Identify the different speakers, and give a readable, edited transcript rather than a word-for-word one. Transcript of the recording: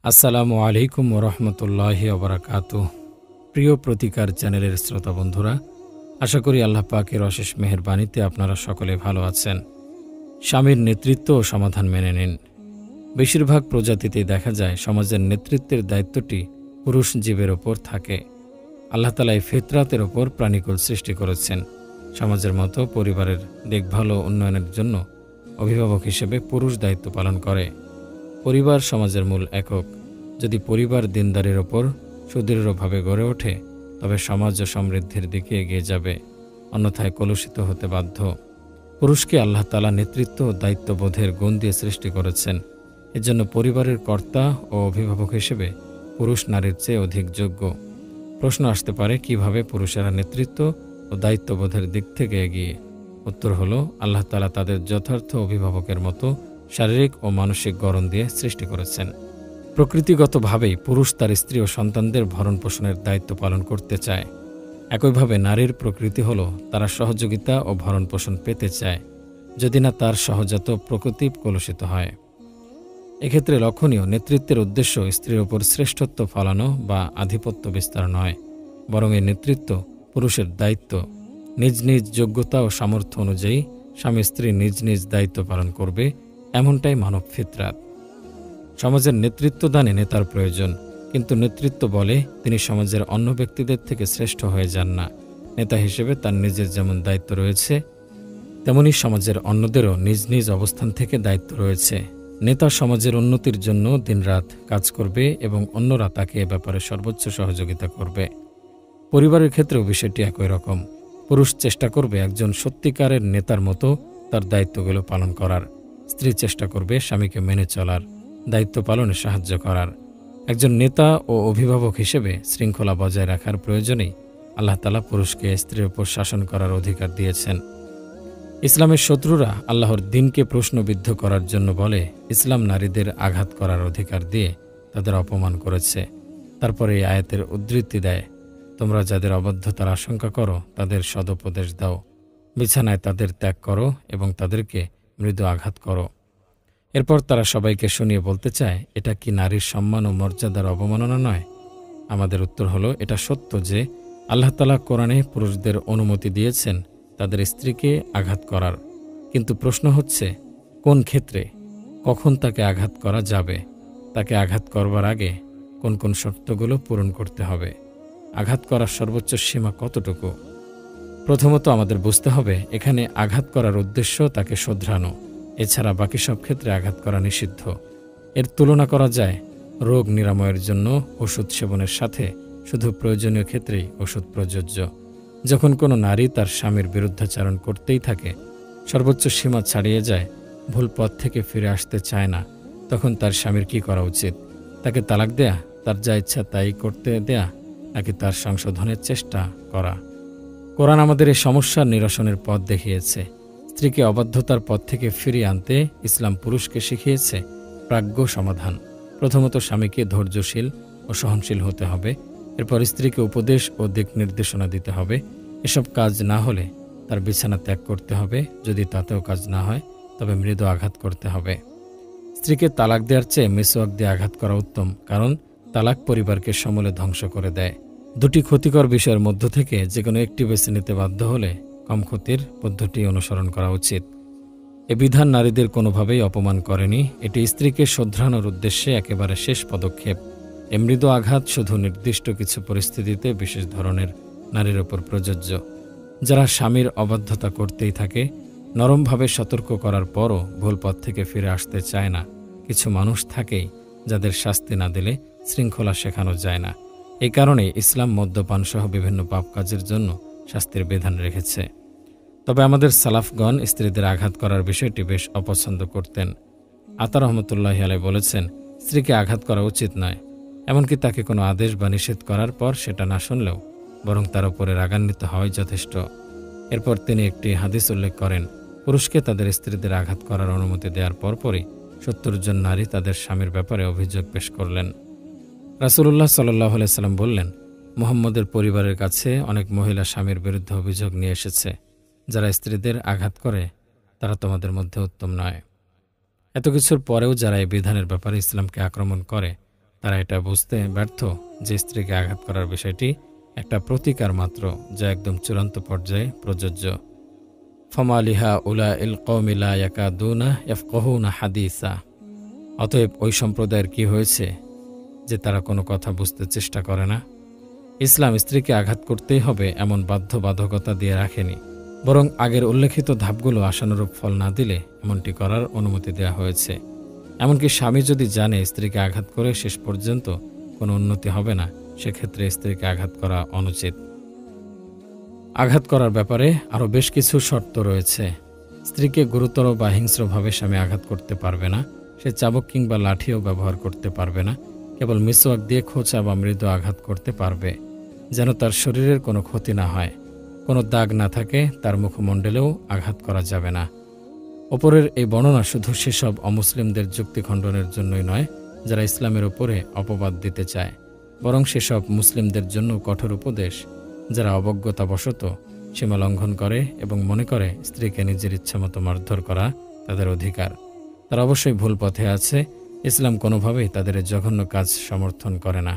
Speaker 1: আসসালামু আলাইকুম ওরহমতুল্লাহি ওবারাকাতুহ। প্রিয় প্রতিকার চ্যানেলের শ্রোতা বন্ধুরা, আশা করি আল্লাহ পাকের অশেষ মেহেরবানিতে আপনারা সকলে ভালো আছেন। স্বামীর নেতৃত্ব ও সমাধান মেনে নিন। বেশিরভাগ প্রজাতিতেই দেখা যায় সমাজের নেতৃত্বের দায়িত্বটি পুরুষ জীবের ওপর থাকে। আল্লাহ তাআলা এই ফিতরাতের ওপর প্রাণীকুল সৃষ্টি করেছেন। সমাজের মতো পরিবারের দেখভাল ও উন্নয়নের জন্য অভিভাবক হিসেবে পুরুষ দায়িত্ব পালন করে। পরিবার সমাজের মূল একক। যদি পরিবার দিনদারির ওপর সুদৃঢ়ভাবে গড়ে ওঠে, তবে সমাজ ও সমৃদ্ধির দিকে এগিয়ে যাবে, অন্যথায় কলুষিত হতে বাধ্য। পুরুষকে আল্লাহ তাআলা নেতৃত্ব ও দায়িত্ববোধের গুণ দিয়ে সৃষ্টি করেছেন। এজন্য পরিবারের কর্তা ও অভিভাবক হিসেবে পুরুষ নারীর চেয়ে অধিক যোগ্য। প্রশ্ন আসতে পারে, কিভাবে পুরুষেরা নেতৃত্ব ও দায়িত্ববোধের দিক থেকে এগিয়ে? উত্তর হলো, আল্লাহ তাআলা তাদের যথার্থ অভিভাবকের মতো শারীরিক ও মানসিক গড়ন দিয়ে সৃষ্টি করেছেন। প্রকৃতিগতভাবেই পুরুষ তার স্ত্রী ও সন্তানদের ভরণ পোষণের দায়িত্ব পালন করতে চায়। একইভাবে নারীর প্রকৃতি হল তারা সহযোগিতা ও ভরণ পোষণ পেতে চায়, যদি না তার সহজাত প্রকৃতি কলুষিত হয়। এক্ষেত্রে লক্ষণীয়, নেতৃত্বের উদ্দেশ্য স্ত্রীর উপর শ্রেষ্ঠত্ব ফলানো বা আধিপত্য বিস্তার নয়, বরং এই নেতৃত্ব পুরুষের দায়িত্ব। নিজ নিজ যোগ্যতা ও সামর্থ্য অনুযায়ী স্বামী স্ত্রী নিজ নিজ দায়িত্ব পালন করবে, এমনটাই মানব ফিতরাত। সমাজের নেতৃত্ব দানে নেতার প্রয়োজন, কিন্তু নেতৃত্ব বলে তিনি সমাজের অন্য ব্যক্তিদের থেকে শ্রেষ্ঠ হয়ে যান না। নেতা হিসেবে তার নিজের যেমন দায়িত্ব রয়েছে, তেমনি সমাজের অন্যদেরও নিজ নিজ অবস্থান থেকে দায়িত্ব রয়েছে। নেতা সমাজের উন্নতির জন্য দিনরাত কাজ করবে এবং অন্যরা তাকে এ ব্যাপারে সর্বোচ্চ সহযোগিতা করবে। পরিবারের ক্ষেত্রেও বিষয়টি একই রকম। পুরুষ চেষ্টা করবে একজন সত্যিকারের নেতার মতো তার দায়িত্বগুলো পালন করার। স্ত্রী চেষ্টা করবে স্বামীকে মেনে চলার, দায়িত্ব পালনে সাহায্য করার। একজন নেতা ও অভিভাবক হিসেবে শৃঙ্খলা বজায় রাখার প্রয়োজনেই আল্লাহ তাআলা পুরুষকে স্ত্রীর উপর শাসন করার অধিকার দিয়েছেন। ইসলামের শত্রুরা আল্লাহর দ্বীনকে প্রশ্নবিদ্ধ করার জন্য বলে, ইসলাম নারীদের আঘাত করার অধিকার দিয়ে তাদের অপমান করেছে। তারপরে এই আয়াতের উদ্ধৃতি দেয়, তোমরা যাদের অবাধ্যতার আশঙ্কা করো তাদের সদুপদেশ দাও, বিছানায় তাদের ত্যাগ করো এবং তাদেরকে মৃদু আঘাত করো। এরপর তারা সবাইকে শুনিয়ে বলতে চায়, এটা কি নারীর সম্মান ও মর্যাদার অবমাননা নয়? আমাদের উত্তর হলো, এটা সত্য যে আল্লাহ তাআলা কোরআনে পুরুষদের অনুমতি দিয়েছেন তাদের স্ত্রীকে আঘাত করার, কিন্তু প্রশ্ন হচ্ছে কোন ক্ষেত্রে, কখন তাকে আঘাত করা যাবে? তাকে আঘাত করবার আগে কোন কোন শর্তগুলো পূরণ করতে হবে? আঘাত করার সর্বোচ্চ সীমা কতটুকু? প্রথমত আমাদের বুঝতে হবে, এখানে আঘাত করার উদ্দেশ্য তাকে শোধরানো। এছাড়া বাকি সব ক্ষেত্রে আঘাত করা নিষিদ্ধ। এর তুলনা করা যায় রোগ নিরাময়ের জন্য ওষুধ সেবনের সাথে। শুধু প্রয়োজনীয় ক্ষেত্রেই ওষুধ প্রযোজ্য। যখন কোনো নারী তার স্বামীর বিরুদ্ধাচরণ করতেই থাকে, সর্বোচ্চ সীমা ছাড়িয়ে যায়, ভুল পথ থেকে ফিরে আসতে চায় না, তখন তার স্বামীর কি করা উচিত? তাকে তালাক দেয়া, তার যা ইচ্ছা তাই করতে দেয়া, নাকি তার সংশোধনের চেষ্টা করা? কোরআন আমাদের এই সমস্যার নিরসনের পথ দেখিয়েছে। স্ত্রীকে অবাধ্যতার পথ থেকে ফিরিয়ে আনতে ইসলাম পুরুষকে শিখিয়েছে প্রাজ্ঞ সমাধান। প্রথমত স্বামীকে ধৈর্যশীল ও সহনশীল হতে হবে। এরপর স্ত্রীকে উপদেশ ও দিক নির্দেশনা দিতে হবে। এসব কাজ না হলে তার বিছানা ত্যাগ করতে হবে। যদি তাতেও কাজ না হয়, তবে মৃদু আঘাত করতে হবে। স্ত্রীকে তালাক দেওয়ার চেয়ে মিসওয়াক দিয়ে আঘাত করা উত্তম, কারণ তালাক পরিবারকে সমূলে ধ্বংস করে দেয়। দুটি ক্ষতিকর বিষয়ের মধ্য থেকে যে কোনো একটি বেছে নিতে বাধ্য হলে কম ক্ষতির পদ্ধতি অনুসরণ করা উচিত। এ বিধান নারীদের কোনোভাবেই অপমান করেনি। এটি স্ত্রীকে শোধরানোর উদ্দেশ্যে একেবারে শেষ পদক্ষেপ। এ মৃদু আঘাত শুধু নির্দিষ্ট কিছু পরিস্থিতিতে বিশেষ ধরনের নারীর ওপর প্রযোজ্য। যারা স্বামীর অবাধ্যতা করতেই থাকে, নরমভাবে সতর্ক করার পরও ভুল পথ থেকে ফিরে আসতে চায় না। কিছু মানুষ থাকেই যাদের শাস্তি না দিলে শৃঙ্খলা শেখানো যায় না। এই কারণে ইসলাম মদ্যপান সহ বিভিন্ন পাপ কাজের জন্য শাস্তির বিধান রেখেছে। তবে আমাদের সালাফগণ স্ত্রীদের আঘাত করার বিষয়টি বেশ অপছন্দ করতেন। আতা রহমতুল্লাহি আলাইহি বলেছেন, স্ত্রীকে আঘাত করা উচিত নয়, এমনকি তাকে কোনো আদেশ বা নিষেধ করার পর সেটা না শুনলেও, বরং তার উপরে রাগান্বিত হওয়াই যথেষ্ট। এরপর তিনি একটি হাদিস উল্লেখ করেন, পুরুষকে তাদের স্ত্রীদের আঘাত করার অনুমতি দেওয়ার পরপরই ৭০ জন নারী তাদের স্বামীর ব্যাপারে অভিযোগ পেশ করলেন। রাসূলুল্লাহ সাল্লাল্লাহু আলাইহি সাল্লাম বললেন, মুহাম্মদের পরিবারের কাছে অনেক মহিলা স্বামীর বিরুদ্ধে অভিযোগ নিয়ে এসেছে। যারা স্ত্রীদের আঘাত করে তারা তোমাদের মধ্যে উত্তম নয়। এত কিছুর পরেও যারা এই বিধানের ব্যাপারে ইসলামকে আক্রমণ করে, তারা এটা বুঝতে ব্যর্থ যে স্ত্রীকে আঘাত করার বিষয়টি একটা প্রতিকার মাত্র, যা একদম চূড়ান্ত পর্যায়ে প্রযোজ্য। ফমালিহা উলা ইল কওমিলা ইয়াকাদুনা ইয়াফকাহুনা হাদিসা। অতএব ওই সম্প্রদায়ের কি হয়েছে যে তারা কোনো কথা বুঝতে চেষ্টা করে না? ইসলাম স্ত্রীকে আঘাত করতেই হবে এমন বাধ্যবাধকতা দিয়ে রাখেনি, বরং আগের উল্লেখিত ধাপগুলো আশানুরূপ ফল না দিলে এমনটি করার অনুমতি দেওয়া হয়েছে। এমনকি স্বামী যদি জানে স্ত্রীকে আঘাত করে শেষ পর্যন্ত কোনো উন্নতি হবে না, সেক্ষেত্রে স্ত্রীকে আঘাত করা অনুচিত। আঘাত করার ব্যাপারে আরও বেশ কিছু শর্ত রয়েছে। স্ত্রীকে গুরুতর বা হিংস্রভাবে স্বামী আঘাত করতে পারবে না। সে চাবুক কিংবা লাঠিও ব্যবহার করতে পারবে না। কেবল মিসওয়াক দিয়ে খোঁচা বা মৃদু আঘাত করতে পারবে, যেন তার শরীরের কোনো ক্ষতি না হয়। কোনো দাগ না থাকে, তার মুখমণ্ডলেও আঘাত করা যাবে না। ওপরের এই বর্ণনা শুধু সেসব অমুসলিমদের যুক্তি খণ্ডনের জন্যই নয় যারা ইসলামের উপরে অপবাদ দিতে চায়, বরং সেসব মুসলিমদের জন্য কঠোর উপদেশ যারা অবজ্ঞতাবশত সীমা লঙ্ঘন করে এবং মনে করে স্ত্রীকে নিজের ইচ্ছামতো মারধর করা তাদের অধিকার। তারা অবশ্যই ভুল পথে আছে। ইসলাম কোনোভাবেই তাদের জঘন্য কাজ সমর্থন করে না।